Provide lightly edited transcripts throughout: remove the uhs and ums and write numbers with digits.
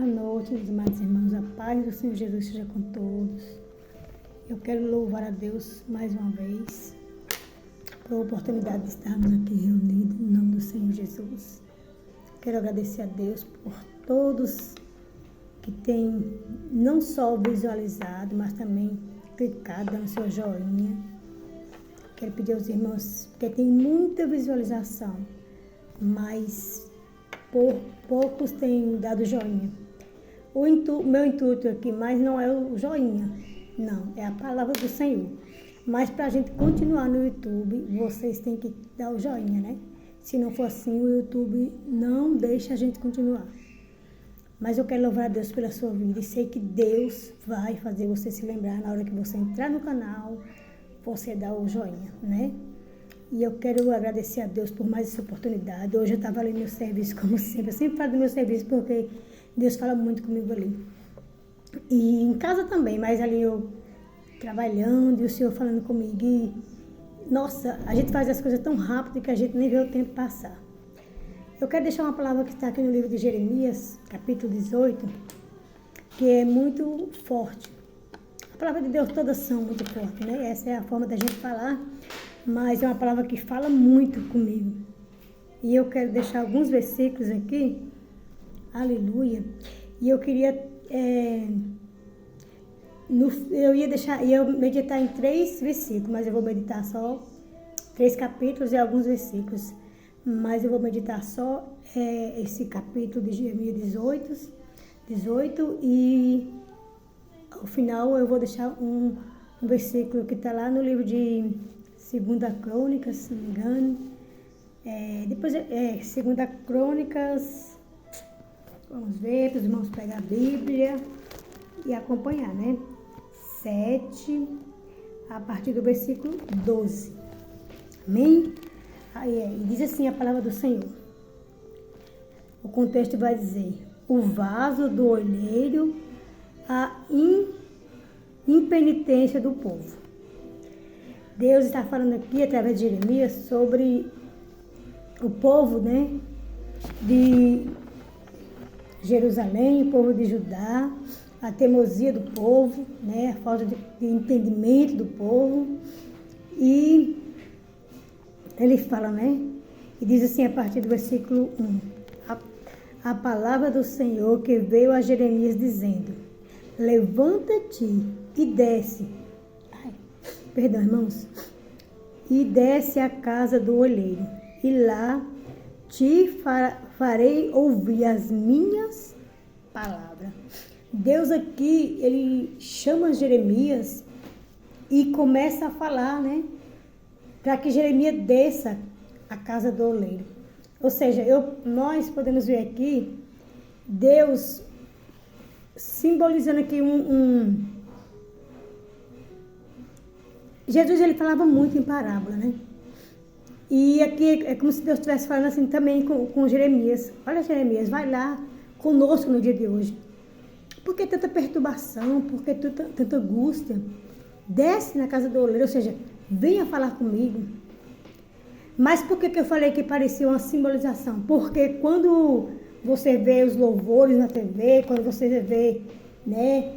Boa noite, meus amados irmãos. A paz do Senhor Jesus seja com todos. Eu quero louvar a Deus mais uma vez pela oportunidade de estarmos aqui reunidos em nome do Senhor Jesus. Quero agradecer a Deus por todos que têm não só visualizado, mas também clicado no seu joinha. Quero pedir aos irmãos, porque tem muita visualização, mas poucos têm dado joinha. O meu intuito aqui mais não é o joinha, não, é a palavra do Senhor. Mas para a gente continuar no YouTube, vocês têm que dar o joinha, né? Se não for assim, o YouTube não deixa a gente continuar. Mas eu quero louvar a Deus pela sua vida e sei que Deus vai fazer você se lembrar na hora que você entrar no canal, você dar o joinha, né? E eu quero agradecer a Deus por mais essa oportunidade. Hoje eu estava ali no meu serviço, como sempre. Eu sempre falo do meu serviço porque Deus fala muito comigo ali. E em casa também, mas ali eu trabalhando e o Senhor falando comigo. E, nossa, a gente faz as coisas tão rápido que a gente nem vê o tempo passar. Eu quero deixar uma palavra que está aqui no livro de Jeremias, capítulo 18, que é muito forte. A palavra de Deus todas são muito fortes, né? Essa é a forma da gente falar, mas é uma palavra que fala muito comigo. E eu quero deixar alguns versículos aqui, aleluia, e eu queria, ia meditar em 3 versículos, mas eu vou meditar só 3 capítulos e alguns versículos, mas eu vou meditar só esse capítulo de Jeremias 18 e ao final eu vou deixar um versículo que está lá no livro de 2 Crônicas, se não me engano. Depois, 2 Crônicas, vamos ver, para os irmãos pegar a Bíblia e acompanhar, né? 7, a partir do versículo 12. Amém? E diz assim a palavra do Senhor. O contexto vai dizer: o vaso do olheiro, a impenitência do povo. Deus está falando aqui, através de Jeremias, sobre o povo, né, de Jerusalém, o povo de Judá, a teimosia do povo, né, a falta de entendimento do povo. E ele fala, né, e diz assim a partir do versículo 1, a palavra do Senhor que veio a Jeremias dizendo: levanta-te e desce. Perdão, irmãos. E desce à casa do olheiro, e lá te farei ouvir as minhas palavras. Deus aqui, ele chama Jeremias e começa a falar, né? Para que Jeremias desça à casa do olheiro. Ou seja, nós podemos ver aqui Deus simbolizando aqui Jesus, ele falava muito em parábola, né? E aqui é como se Deus estivesse falando assim também com Jeremias. Olha, Jeremias, vai lá conosco no dia de hoje. Por que tanta perturbação? Por que tanta angústia? Desce na casa do oleiro, ou seja, venha falar comigo. Mas por que eu falei que parecia uma simbolização? Porque quando você vê os louvores na TV, quando você vê, né,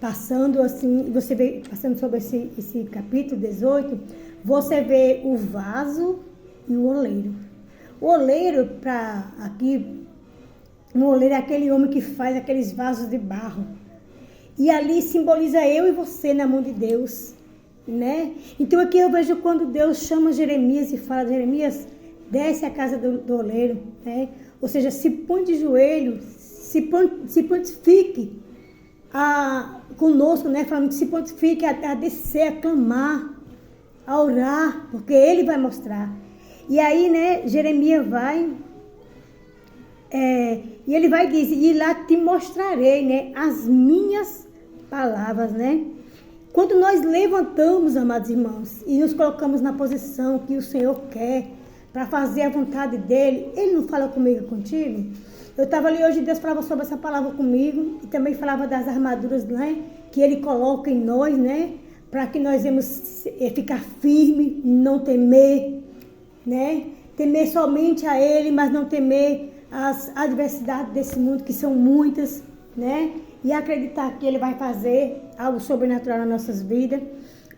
passando assim, você vê passando sobre esse capítulo 18, você vê o vaso e o oleiro. O oleiro, o oleiro é aquele homem que faz aqueles vasos de barro. E ali simboliza eu e você na mão de Deus, né? Então aqui eu vejo quando Deus chama Jeremias e fala: Jeremias, desce à casa do oleiro, né? Ou seja, se põe de joelho, se pontifique conosco, né? Falando que se pontifique a descer, a clamar, a orar, porque ele vai mostrar. E aí, né, Jeremias vai, e ele vai dizer: e lá te mostrarei, né, as minhas palavras, né? Quando nós levantamos, amados irmãos, e nos colocamos na posição que o Senhor quer, para fazer a vontade dele, ele não fala comigo e contigo? Eu estava ali hoje, Deus falava sobre essa palavra comigo, e também falava das armaduras, né, que ele coloca em nós, né, para que nós vamos ficar firme, não temer, né, temer somente a ele, mas não temer as adversidades desse mundo, que são muitas, né? E acreditar que Ele vai fazer algo sobrenatural nas nossas vidas,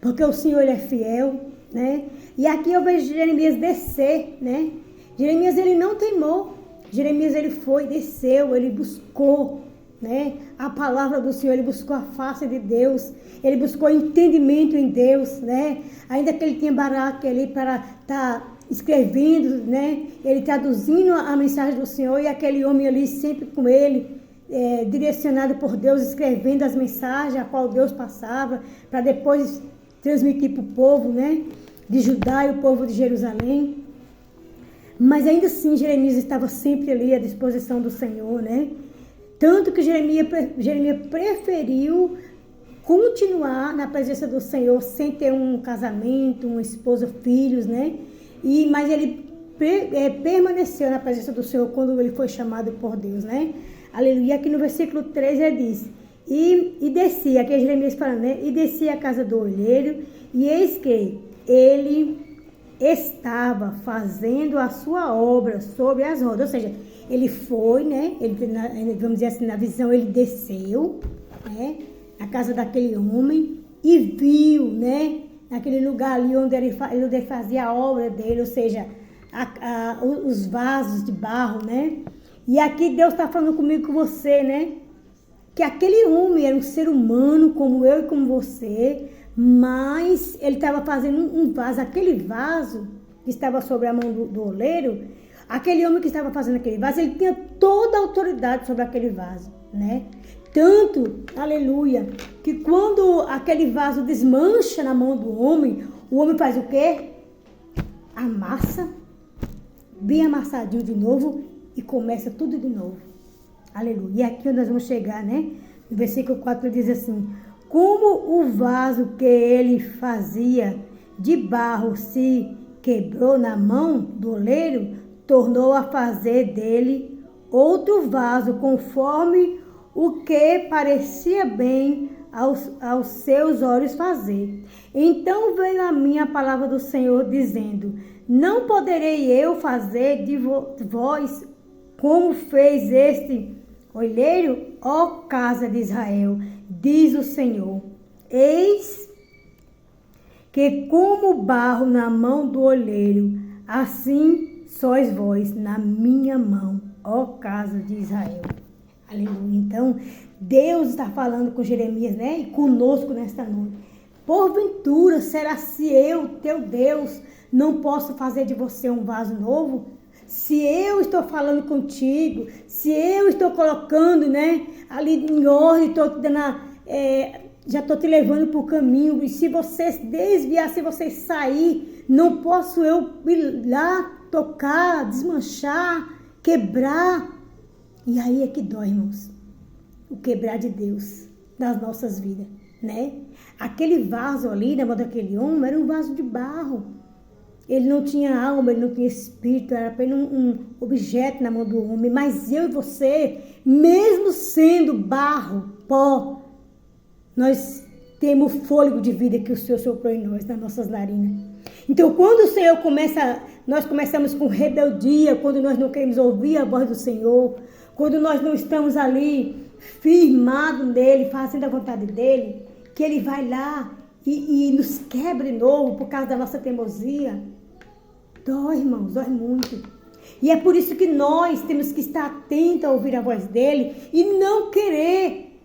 porque o Senhor, Ele é fiel, né? E aqui eu vejo Jeremias descer, né? Jeremias, ele não teimou. Jeremias, ele foi, desceu, ele buscou, né? A palavra do Senhor, ele buscou a face de Deus, ele buscou entendimento em Deus, né? Ainda que ele tinha Baraque ali para estar escrevendo, né? Ele traduzindo a mensagem do Senhor, e aquele homem ali sempre com ele, direcionado por Deus, escrevendo as mensagens a qual Deus passava, para depois transmitir para o povo, né? De Judá e o povo de Jerusalém. Mas ainda assim, Jeremias estava sempre ali à disposição do Senhor, né? Tanto que Jeremias preferiu continuar na presença do Senhor sem ter um casamento, uma esposa, filhos, né? Mas ele permaneceu na presença do Senhor quando ele foi chamado por Deus, né? Aleluia. Aqui no versículo 3 ele diz: E descia, aqui é Jeremias falando, né? E descia a casa do olheiro, e eis que ele estava fazendo a sua obra sobre as rodas. Ou seja, ele foi, né? Ele, vamos dizer assim, na visão, ele desceu, né? Na casa daquele homem e viu, né? Naquele lugar ali onde ele fazia a obra dele, ou seja, os vasos de barro, né? E aqui Deus está falando comigo, com você, né? Que aquele homem era um ser humano como eu e como você, mas ele estava fazendo um vaso. Aquele vaso que estava sobre a mão do oleiro, aquele homem que estava fazendo aquele vaso, ele tinha toda a autoridade sobre aquele vaso, né? Tanto, aleluia, que quando aquele vaso desmancha na mão do homem, o homem faz o quê? Amassa, bem amassadinho de novo, e começa tudo de novo. Aleluia. E aqui nós vamos chegar, né? No versículo 4 ele diz assim: como o vaso que ele fazia de barro se quebrou na mão do oleiro, tornou a fazer dele outro vaso, conforme o que parecia bem aos seus olhos fazer. Então veio a mim a palavra do Senhor, dizendo: não poderei eu fazer de vós como fez este olheiro, ó casa de Israel, diz o Senhor. Eis que como barro na mão do olheiro, assim sois vós na minha mão, ó casa de Israel. Aleluia. Então, Deus está falando com Jeremias, né? E conosco nesta noite. Porventura, será se eu, teu Deus, não posso fazer de você um vaso novo? Se eu estou falando contigo, se eu estou colocando, né, ali em ordem, estou dando já estou te levando para o caminho, e se você desviar, se você sair, não posso eu ir lá tocar, desmanchar, quebrar. E aí é que dói, irmãos, o quebrar de Deus nas nossas vidas, né? Aquele vaso ali, na mão daquele homem, era um vaso de barro. Ele não tinha alma, ele não tinha espírito, era apenas um objeto na mão do homem. Mas eu e você, mesmo sendo barro, pó, nós temos o fôlego de vida que o Senhor soprou em nós, nas nossas narinas. Então, quando o Senhor nós começamos com rebeldia, quando nós não queremos ouvir a voz do Senhor, quando nós não estamos ali firmados nele, fazendo a vontade dele, que ele vai lá e nos quebra de novo por causa da nossa teimosia. Dói, irmãos, dói muito. E é por isso que nós temos que estar atentos a ouvir a voz dele e não querer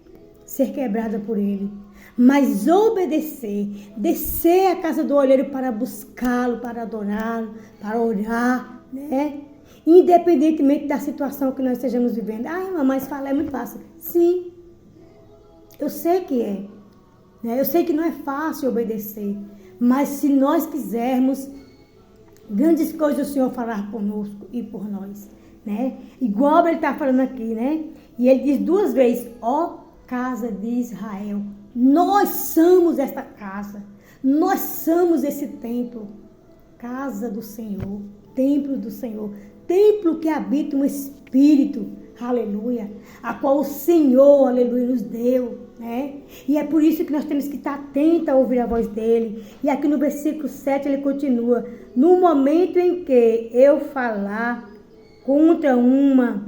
ser quebrada por ele, mas obedecer, descer à casa do olheiro para buscá-lo, para adorá-lo, para orar, né? Independentemente da situação que nós estejamos vivendo. Ai, mamãe, falar é muito fácil. Sim, eu sei que é. Né? Eu sei que não é fácil obedecer, mas se nós quisermos, grandes coisas o Senhor falar conosco e por nós, né? Igual ele está falando aqui, né? E ele diz 2 vezes: ó casa de Israel. Nós somos esta casa. Nós somos esse templo. Casa do Senhor. Templo do Senhor. Templo que habita um Espírito. Aleluia. A qual o Senhor, aleluia, nos deu, né? E é por isso que nós temos que estar atentos a ouvir a voz dele. E aqui no versículo 7 ele continua: no momento em que eu falar contra uma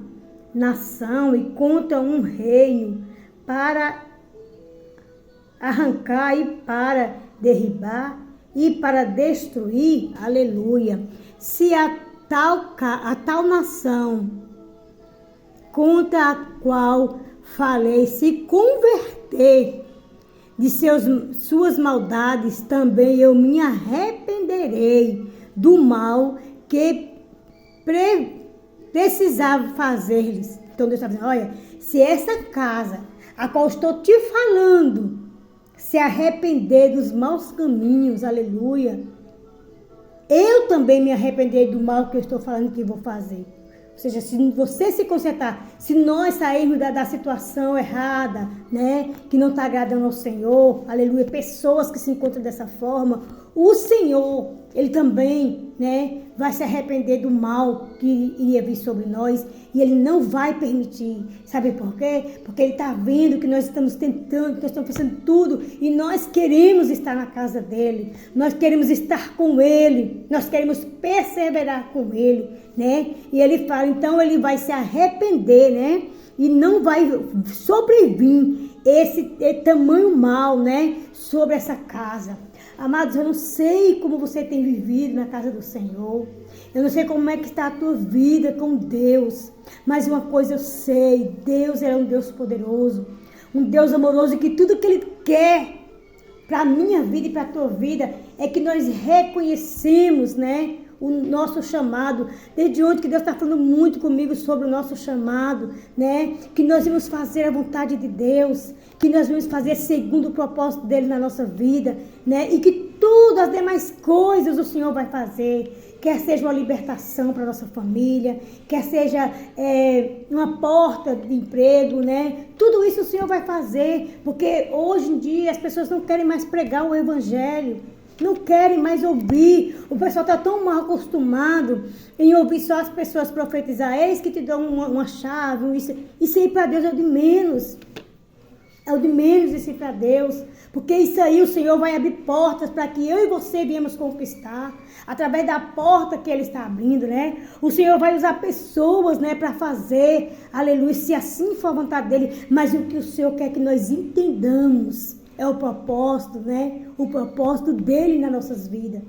nação e contra um reino para arrancar e para derribar e para destruir, aleluia. Se a tal nação contra a qual falei se converter de suas maldades, também eu me arrependerei do mal que precisava fazer-lhes. Então Deus está dizendo, olha, se essa casa, a qual estou te falando, se arrepender dos maus caminhos, aleluia, eu também me arrependerei do mal que eu estou falando que vou fazer. Ou seja, se você se consertar, se nós sairmos da situação errada, né, que não está agradando ao Senhor, aleluia, pessoas que se encontram dessa forma, o Senhor, Ele também, né, vai se arrepender do mal que iria vir sobre nós e Ele não vai permitir. Sabe por quê? Porque Ele está vendo que nós estamos tentando, que nós estamos fazendo tudo e nós queremos estar na casa dEle, nós queremos estar com Ele, nós queremos perseverar com Ele, né? E Ele fala, então Ele vai se arrepender, né? E não vai sobrevir esse tamanho mal, né? Sobre essa casa. Amados, eu não sei como você tem vivido na casa do Senhor. Eu não sei como é que está a tua vida com Deus. Mas uma coisa eu sei, Deus é um Deus poderoso. Um Deus amoroso e que tudo que Ele quer para a minha vida e para a tua vida é que nós reconhecemos, né? O nosso chamado, desde ontem que Deus está falando muito comigo sobre o nosso chamado, né? Que nós vamos fazer a vontade de Deus, que nós vamos fazer segundo o propósito dele na nossa vida, né? E que todas as demais coisas o Senhor vai fazer, quer seja uma libertação para a nossa família, quer seja uma porta de emprego, né? Tudo isso o Senhor vai fazer, porque hoje em dia as pessoas não querem mais pregar o evangelho, não querem mais ouvir. O pessoal está tão mal acostumado em ouvir só as pessoas profetizar. Eis que te dão uma chave. Isso aí para Deus é o de menos. É o de menos isso para Deus. Porque isso aí o Senhor vai abrir portas para que eu e você viemos conquistar. Através da porta que Ele está abrindo, né? O Senhor vai usar pessoas, né, para fazer. Aleluia, se assim for a vontade dEle. Mas o que o Senhor quer que nós entendamos é o propósito, né? O propósito dEle nas nossas vidas.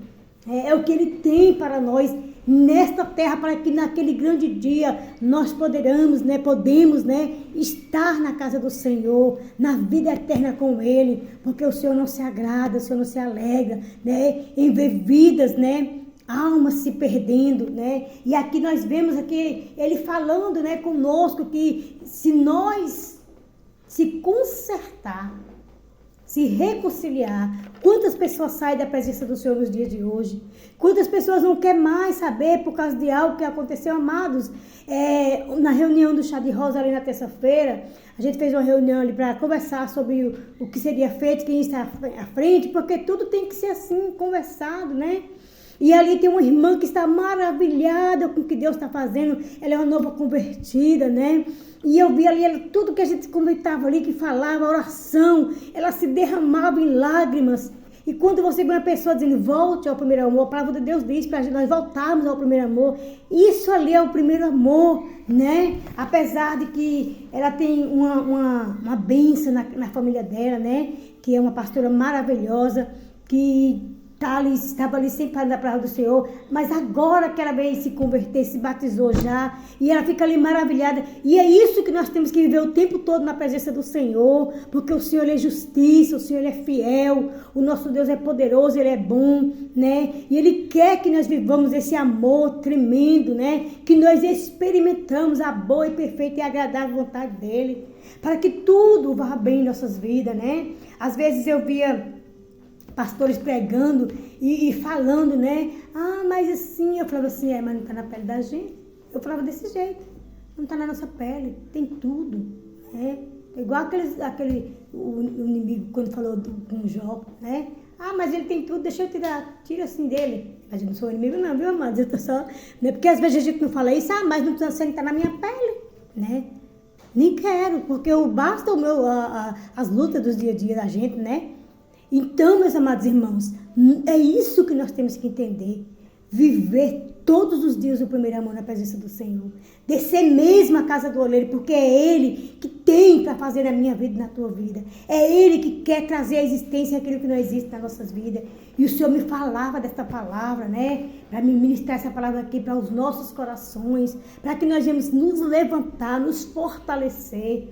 É o que Ele tem para nós nesta terra, para que naquele grande dia nós podemos, né, estar na casa do Senhor, na vida eterna com Ele, porque o Senhor não se agrada, o Senhor não se alegra, né, em ver vidas, né, almas se perdendo, né, e aqui nós vemos aqui Ele falando, né, conosco que se nós se consertar, se reconciliar. Quantas pessoas saem da presença do Senhor nos dias de hoje? Quantas pessoas não querem mais saber por causa de algo que aconteceu, amados? Na reunião do Chá de Rosa ali na terça-feira, a gente fez uma reunião ali para conversar sobre o que seria feito, quem está à frente, porque tudo tem que ser assim, conversado, né? E ali tem uma irmã que está maravilhada com o que Deus está fazendo. Ela é uma nova convertida, né? E eu vi ali tudo que a gente comentava ali, que falava, oração. Ela se derramava em lágrimas. E quando você vê uma pessoa dizendo, volte ao primeiro amor, a palavra de Deus diz para nós voltarmos ao primeiro amor. Isso ali é o primeiro amor, né? Apesar de que ela tem uma bênção na família dela, né? Que é uma pastora maravilhosa, que estava ali sempre falando da palavra do Senhor, mas agora que ela veio se converter, se batizou já, e ela fica ali maravilhada, e é isso que nós temos que viver o tempo todo na presença do Senhor, porque o Senhor é justiça, o Senhor é fiel, o nosso Deus é poderoso, Ele é bom, né, e Ele quer que nós vivamos esse amor tremendo, né, que nós experimentamos a boa e perfeita e agradável vontade dEle, para que tudo vá bem em nossas vidas, né, às vezes eu via pastores pregando e falando, né? Ah, mas assim, eu falava assim, mas não está na pele da gente. Eu falava desse jeito, não está na nossa pele, tem tudo, né? Igual o inimigo quando falou com Jó, né? Ah, mas ele tem tudo, deixa eu tira assim dele. Mas eu não sou inimigo não, viu, amados? Eu tô só, né? Porque às vezes a gente não fala isso, mas não está sendo, tá na minha pele, né? Nem quero, porque basta as lutas dos dia a dia da gente, né? Então, meus amados irmãos, é isso que nós temos que entender. Viver todos os dias o primeiro amor na presença do Senhor. Descer mesmo à casa do oleiro, porque é Ele que tem para fazer na minha vida e na tua vida. É Ele que quer trazer à existência aquilo que não existe nas nossas vidas. E o Senhor me falava dessa palavra, né? Para me ministrar essa palavra aqui para os nossos corações, para que nós venhamos nos levantar, nos fortalecer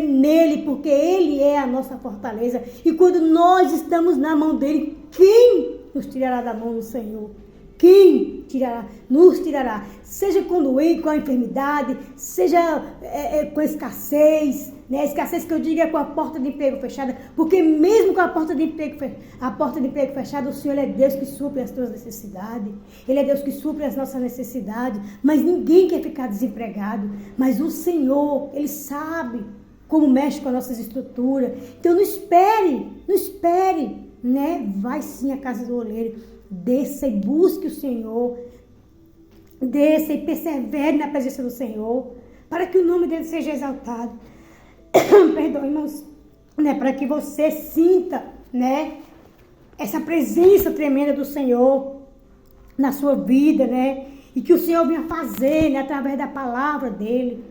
nele, porque Ele é a nossa fortaleza. E quando nós estamos na mão dele, quem nos tirará da mão do Senhor? Quem tirará? Nos tirará. Seja com doença, com a enfermidade, seja com escassez, né? Escassez que eu digo é com a porta de emprego fechada, porque mesmo com a porta de emprego fechada, o Senhor é Deus que supre as tuas necessidades. Ele é Deus que supre as nossas necessidades, mas ninguém quer ficar desempregado. Mas o Senhor, Ele sabe como mexe com as nossas estruturas. Então não espere, né? Vai sim à casa do oleiro. Desça e busque o Senhor. Desça e persevere na presença do Senhor, para que o nome dele seja exaltado. Perdão, irmãos, né? Para que você sinta, né, essa presença tremenda do Senhor na sua vida, né? E que o Senhor venha fazer, né, através da palavra dele,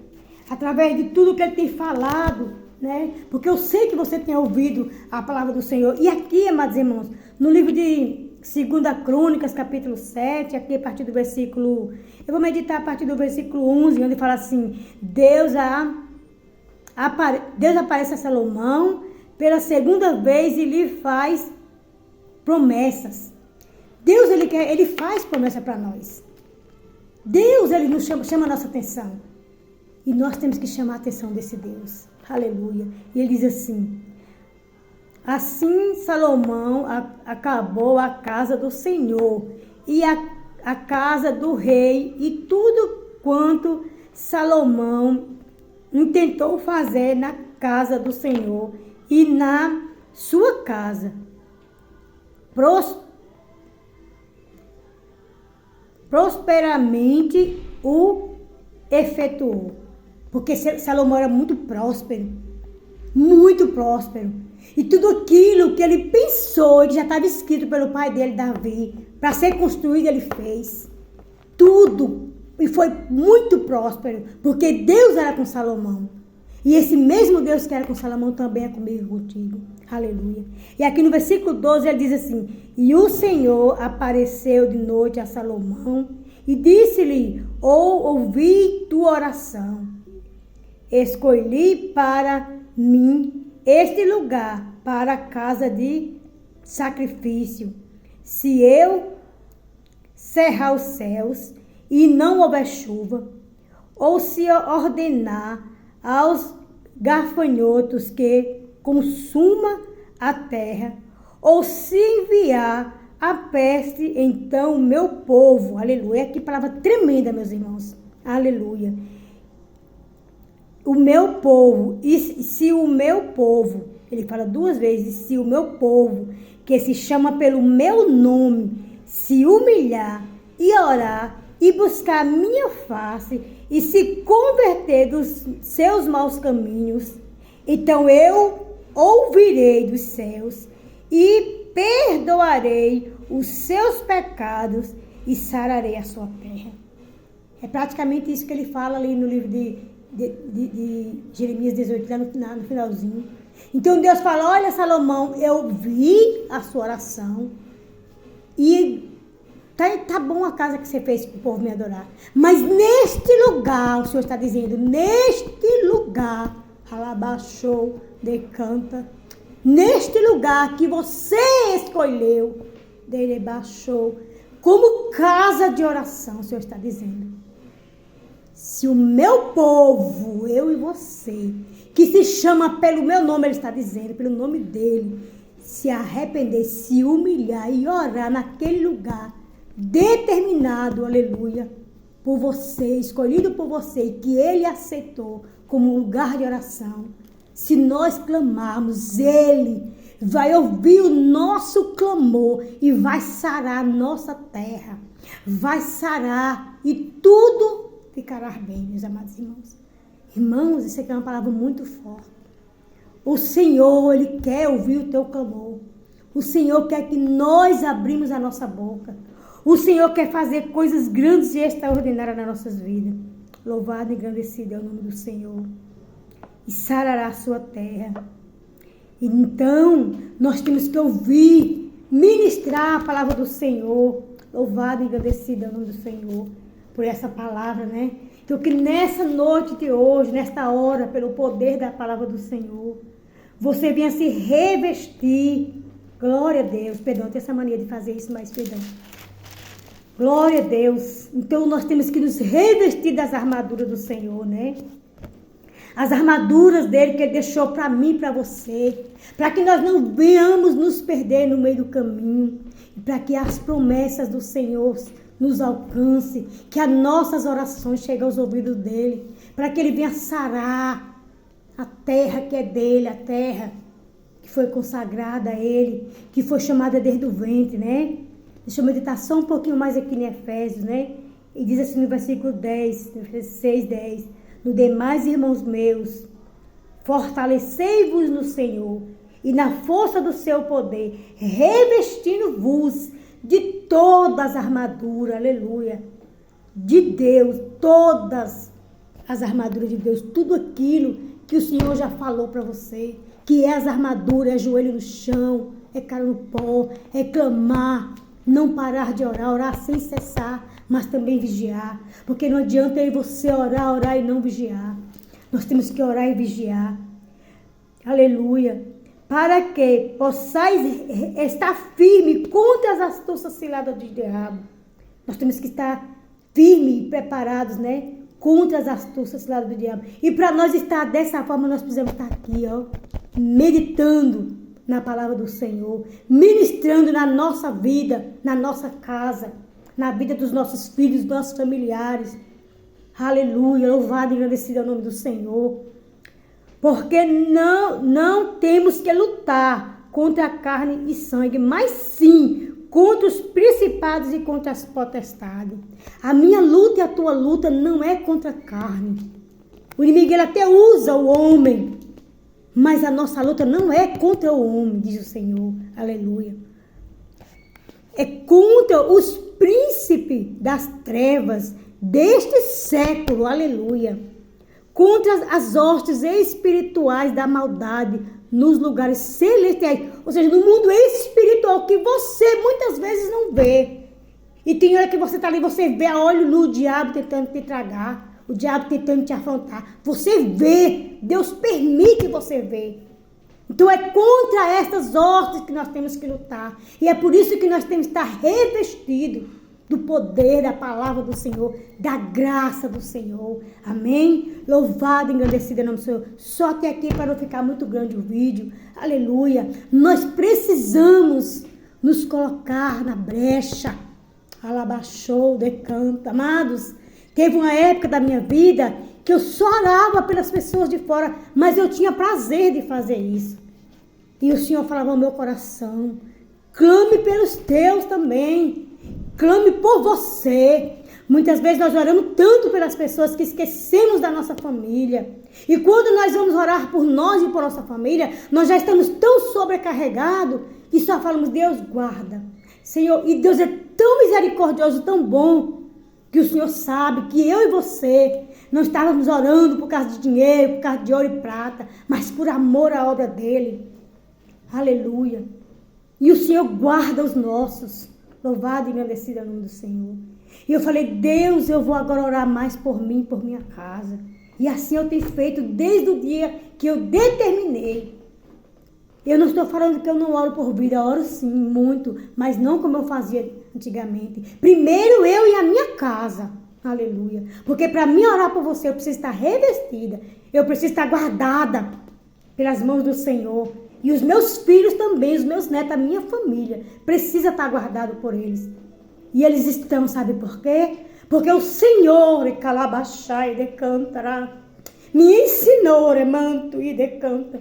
através de tudo que ele tem falado, né? Porque eu sei que você tem ouvido a palavra do Senhor. E aqui, amados irmãos, no livro de 2 Crônicas, capítulo 7, aqui a partir do versículo... Eu vou meditar a partir do versículo 11, onde fala assim: Deus aparece a Salomão pela segunda vez e lhe faz promessas. Deus, ele faz promessa para nós. Deus, ele nos chama a nossa atenção. E nós temos que chamar a atenção desse Deus. Aleluia. E ele diz assim: assim Salomão acabou a casa do Senhor e a casa do rei e tudo quanto Salomão intentou fazer na casa do Senhor e na sua casa. Prosperamente o efetuou. Porque Salomão era muito próspero. Muito próspero. E tudo aquilo que ele pensou, que já estava escrito pelo pai dele, Davi, para ser construído, ele fez. Tudo. E foi muito próspero, porque Deus era com Salomão. E esse mesmo Deus que era com Salomão também é comigo e contigo. Aleluia. E aqui no versículo 12 ele diz assim: e o Senhor apareceu de noite a Salomão e disse-lhe: ouvi tua oração. Escolhi para mim este lugar para a casa de sacrifício. Se eu cerrar os céus e não houver chuva, ou se ordenar aos gafanhotos que consuma a terra, ou se enviar a peste, então o meu povo, aleluia, que palavra tremenda, meus irmãos, aleluia, o meu povo, e se o meu povo, ele fala 2 vezes, se o meu povo, que se chama pelo meu nome, se humilhar e orar e buscar a minha face e se converter dos seus maus caminhos, então eu ouvirei dos céus e perdoarei os seus pecados e sararei a sua terra. É praticamente isso que ele fala ali no livro de Jeremias 18, lá no finalzinho. Então Deus fala: olha, Salomão, eu vi a sua oração e tá bom a casa que você fez para o povo me adorar, mas neste lugar, o Senhor está dizendo, neste lugar, alabaxou, decanta, neste lugar que você escolheu, debaixou, como casa de oração, o Senhor está dizendo. Se o meu povo, eu e você, que se chama pelo meu nome, ele está dizendo, pelo nome dele, se arrepender, se humilhar e orar naquele lugar determinado, aleluia, por você, escolhido por você, e que ele aceitou como lugar de oração, se nós clamarmos, ele vai ouvir o nosso clamor e vai sarar a nossa terra, vai sarar e tudo ficará bem, meus amados irmãos. Irmãos, isso aqui é uma palavra muito forte. O Senhor, ele quer ouvir o teu clamor. O Senhor quer que nós abrimos a nossa boca. O Senhor quer fazer coisas grandes e extraordinárias nas nossas vidas. Louvado e engrandecido é o nome do Senhor. E sarará a sua terra. Então, nós temos que ouvir, ministrar a palavra do Senhor. Louvado e agradecido ao nome do Senhor por essa palavra, né? Então, que nessa noite de hoje, nesta hora, pelo poder da palavra do Senhor, você venha se revestir. Glória a Deus. Perdão, eu tenho essa mania de fazer isso, mas perdão. Glória a Deus. Então, nós temos que nos revestir das armaduras do Senhor, né? As armaduras dele que ele deixou para mim e para você, para que nós não venhamos nos perder no meio do caminho, e para que as promessas do Senhor nos alcancem, que as nossas orações cheguem aos ouvidos dele, para que ele venha sarar a terra que é dele, a terra que foi consagrada a ele, que foi chamada desde o ventre, né? Deixa eu meditar só um pouquinho mais aqui em Efésios, né? E diz assim no versículo 10, 6, 10... No demais, irmãos meus, fortalecei-vos no Senhor e na força do seu poder, revestindo-vos de todas as armaduras, aleluia, de Deus, todas as armaduras de Deus, tudo aquilo que o Senhor já falou para você, que é as armaduras, é joelho no chão, é cara no pó, é clamar, não parar de orar, orar sem cessar, mas também vigiar. Porque não adianta aí você orar e não vigiar. Nós temos que orar e vigiar. Aleluia. Para que possais estar firme contra as astúcias ciladas do diabo. Nós temos que estar firmes e preparados, né? Contra as astúcias ciladas do diabo. E para nós estar dessa forma, nós precisamos estar aqui, ó, meditando na palavra do Senhor, ministrando na nossa vida, na nossa casa, na vida dos nossos filhos, dos nossos familiares. Aleluia, louvado e agradecido é o nome do Senhor. Porque não temos que lutar contra a carne e sangue, mas sim contra os principados e contra as potestades. A minha luta e a tua luta não é contra a carne. O inimigo ele até usa o homem, mas a nossa luta não é contra o homem, diz o Senhor. Aleluia. É contra os príncipes das trevas deste século. Aleluia. Contra as hostes espirituais da maldade nos lugares celestiais. Ou seja, no mundo espiritual que você muitas vezes não vê. E tem hora que você está ali, você vê a olho nu o diabo tentando te tragar. O diabo tentando te afrontar. Você vê. Deus permite você ver. Então é contra estas hostes que nós temos que lutar. E é por isso que nós temos que estar revestidos do poder da palavra do Senhor, da graça do Senhor. Amém? Louvado e engrandecido é o nome do Senhor. Só até aqui para não ficar muito grande o vídeo. Aleluia. Nós precisamos nos colocar na brecha. Alabaxou, decanta. Amados, teve uma época da minha vida que eu só orava pelas pessoas de fora, mas eu tinha prazer de fazer isso. E o Senhor falava ao meu coração, clame pelos teus também, clame por você. Muitas vezes nós oramos tanto pelas pessoas que esquecemos da nossa família. E quando nós vamos orar por nós e por nossa família, nós já estamos tão sobrecarregados que só falamos, Deus guarda. Senhor, e Deus é tão misericordioso, tão bom, que o Senhor sabe que eu e você não estávamos orando por causa de dinheiro, por causa de ouro e prata, mas por amor à obra dele. Aleluia. E o Senhor guarda os nossos. Louvado e agradecido é o nome do Senhor. E eu falei, Deus, eu vou agora orar mais por mim, por minha casa. E assim eu tenho feito desde o dia que eu determinei. Eu não estou falando que eu não oro por vida, eu oro sim, muito, mas não como eu fazia antigamente. Primeiro eu e a minha casa. Aleluia. Porque para mim orar por você, eu preciso estar revestida. Eu preciso estar guardada pelas mãos do Senhor. E os meus filhos também, os meus netos, a minha família, precisa estar guardado por eles. E eles estão, sabe por quê? Porque o Senhor, calabachai, decantará, me ensinou, manto e decanta,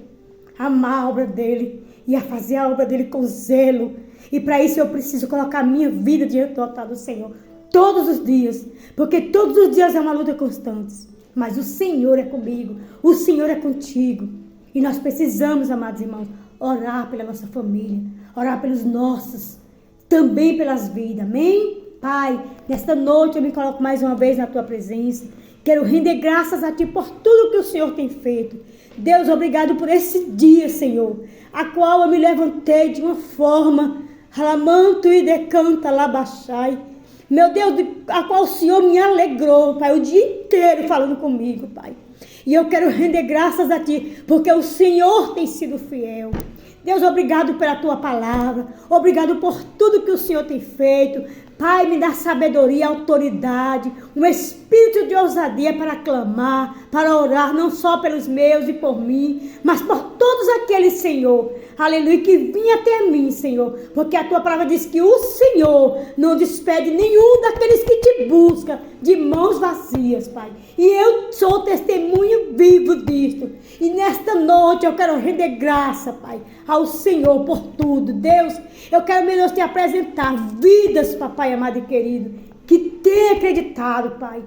a amar a obra dele e a fazer a obra dele com zelo. E para isso eu preciso colocar a minha vida diante do altar do Senhor todos os dias, porque todos os dias é uma luta constante. Mas o Senhor é comigo, o Senhor é contigo. E nós precisamos, amados irmãos, orar pela nossa família, orar pelos nossos, também pelas vidas, amém? Pai, nesta noite eu me coloco mais uma vez na tua presença. Quero render graças a ti por tudo que o Senhor tem feito. Deus, obrigado por esse dia, Senhor, a qual eu me levantei de uma forma, ramanto e decanta labachai. Meu Deus, a qual o Senhor me alegrou, Pai, o dia inteiro falando comigo, Pai. E eu quero render graças a ti, porque o Senhor tem sido fiel. Deus, obrigado pela tua palavra, obrigado por tudo que o Senhor tem feito. Pai, me dá sabedoria, autoridade, um espírito de ousadia para clamar, para orar, não só pelos meus e por mim, mas por todos aqueles, Senhor, aleluia, que vinha até mim, Senhor, porque a tua palavra diz que o Senhor não despede nenhum daqueles que te buscam de mãos vazias, Pai. E eu sou testemunho vivo disto. E nesta noite eu quero render graça, Pai, ao Senhor por tudo. Deus, eu quero, meu Deus, te apresentar vidas, papai amado e querido, que tem acreditado, Pai.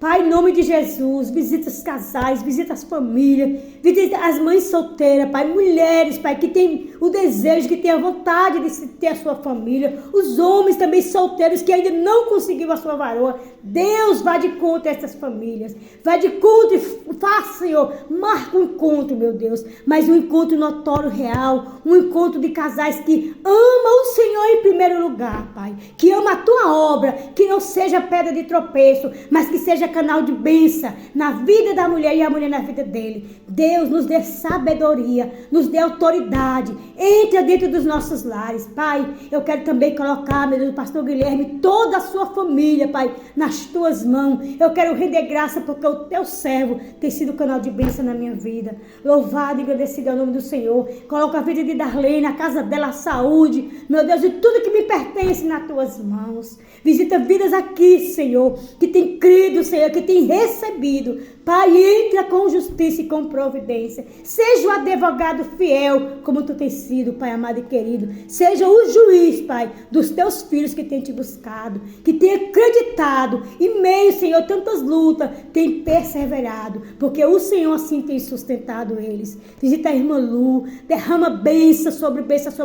Pai, em nome de Jesus, visita os casais, visita as famílias, visita as mães solteiras, Pai, mulheres, Pai, que tem o desejo, que tem a vontade de ter a sua família, os homens também solteiros que ainda não conseguiram a sua varoa. Deus, vai de conta a essas famílias, vai de conta e faça, Senhor, marca um encontro, meu Deus, mas um encontro notório, real, um encontro de casais que amam o Senhor em primeiro lugar, Pai, que ama a tua obra, que não seja pedra de tropeço, mas que seja canal de bênção na vida da mulher e a mulher na vida dele. Deus, nos dê sabedoria, nos dê autoridade, entra dentro dos nossos lares, Pai. Eu quero também colocar, meu Deus, o pastor Guilherme, toda a sua família, Pai, nas tuas mãos. Eu quero render graça porque o teu servo tem sido canal de bênção na minha vida. Louvado e agradecido é o nome do Senhor. Coloca a vida de Darlene, a casa dela, a saúde, meu Deus, e tudo que me pertence nas tuas mãos. Visita vidas aqui, Senhor, que tem crido, Senhor, que tem recebido. Pai, entra com justiça e com providência. Seja o advogado fiel, como tu tens sido, Pai amado e querido. Seja o juiz, Pai, dos teus filhos que têm te buscado, que têm acreditado, e meio, Senhor, tantas lutas, tem perseverado, porque o Senhor assim tem sustentado eles. Visita a irmã Lu, derrama bênção sobre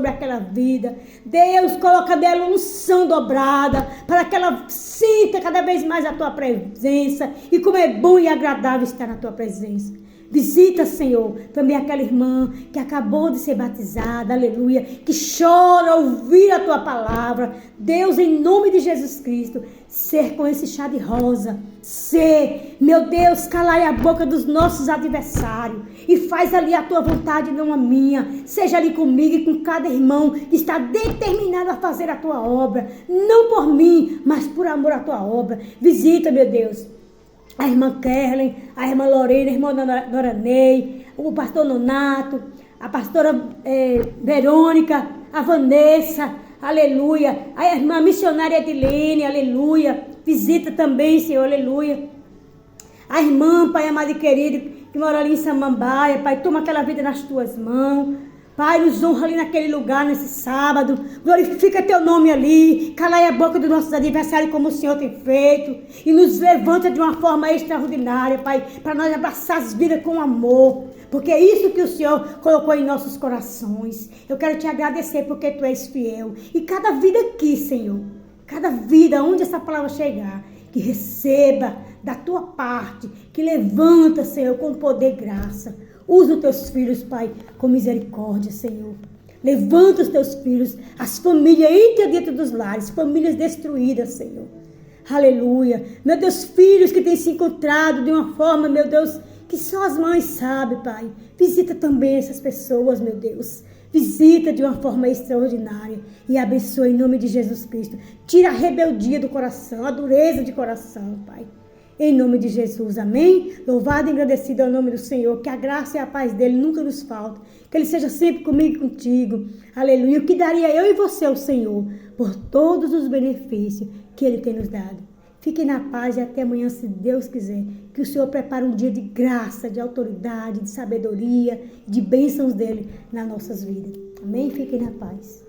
aquela vida. Deus, coloca nela unção dobrada, para que ela sinta cada vez mais a tua presença, e como é bom e agradável estar na tua presença. Visita, Senhor, também aquela irmã que acabou de ser batizada, aleluia, que chora ao ouvir a tua palavra. Deus, em nome de Jesus Cristo, ser com esse chá de rosa, ser, meu Deus, calai a boca dos nossos adversários e faz ali a tua vontade, não a minha. Seja ali comigo e com cada irmão que está determinado a fazer a tua obra, não por mim, mas por amor à tua obra. Visita, meu Deus, a irmã Kerlen, a irmã Lorena, a irmã Noranei, o pastor Nonato, a pastora Verônica, a Vanessa, aleluia, a irmã missionária Edilene, aleluia, visita também, Senhor, aleluia, a irmã, Pai amado e querido, que mora ali em Samambaia, Pai, toma aquela vida nas tuas mãos. Pai, nos honra ali naquele lugar, nesse sábado. Glorifica teu nome ali. Calai a boca dos nossos adversários como o Senhor tem feito. E nos levanta de uma forma extraordinária, Pai, para nós abraçar as vidas com amor. Porque é isso que o Senhor colocou em nossos corações. Eu quero te agradecer porque tu és fiel. E cada vida aqui, Senhor, cada vida, onde essa palavra chegar, que receba da tua parte, que levanta, Senhor, com poder e graça. Usa os teus filhos, Pai, com misericórdia, Senhor. Levanta os teus filhos, as famílias, entra dentro dos lares, famílias destruídas, Senhor. Aleluia. Meu Deus, filhos que têm se encontrado de uma forma, meu Deus, que só as mães sabem, Pai. Visita também essas pessoas, meu Deus. Visita de uma forma extraordinária e abençoa em nome de Jesus Cristo. Tira a rebeldia do coração, a dureza de coração, Pai. Em nome de Jesus, amém? Louvado e agradecido ao nome do Senhor, que a graça e a paz dele nunca nos faltem, que ele seja sempre comigo e contigo, aleluia. O que daria eu e você ao Senhor, por todos os benefícios que ele tem nos dado. Fiquem na paz e até amanhã, se Deus quiser, que o Senhor prepare um dia de graça, de autoridade, de sabedoria, de bênçãos dele nas nossas vidas, amém? Fiquem na paz.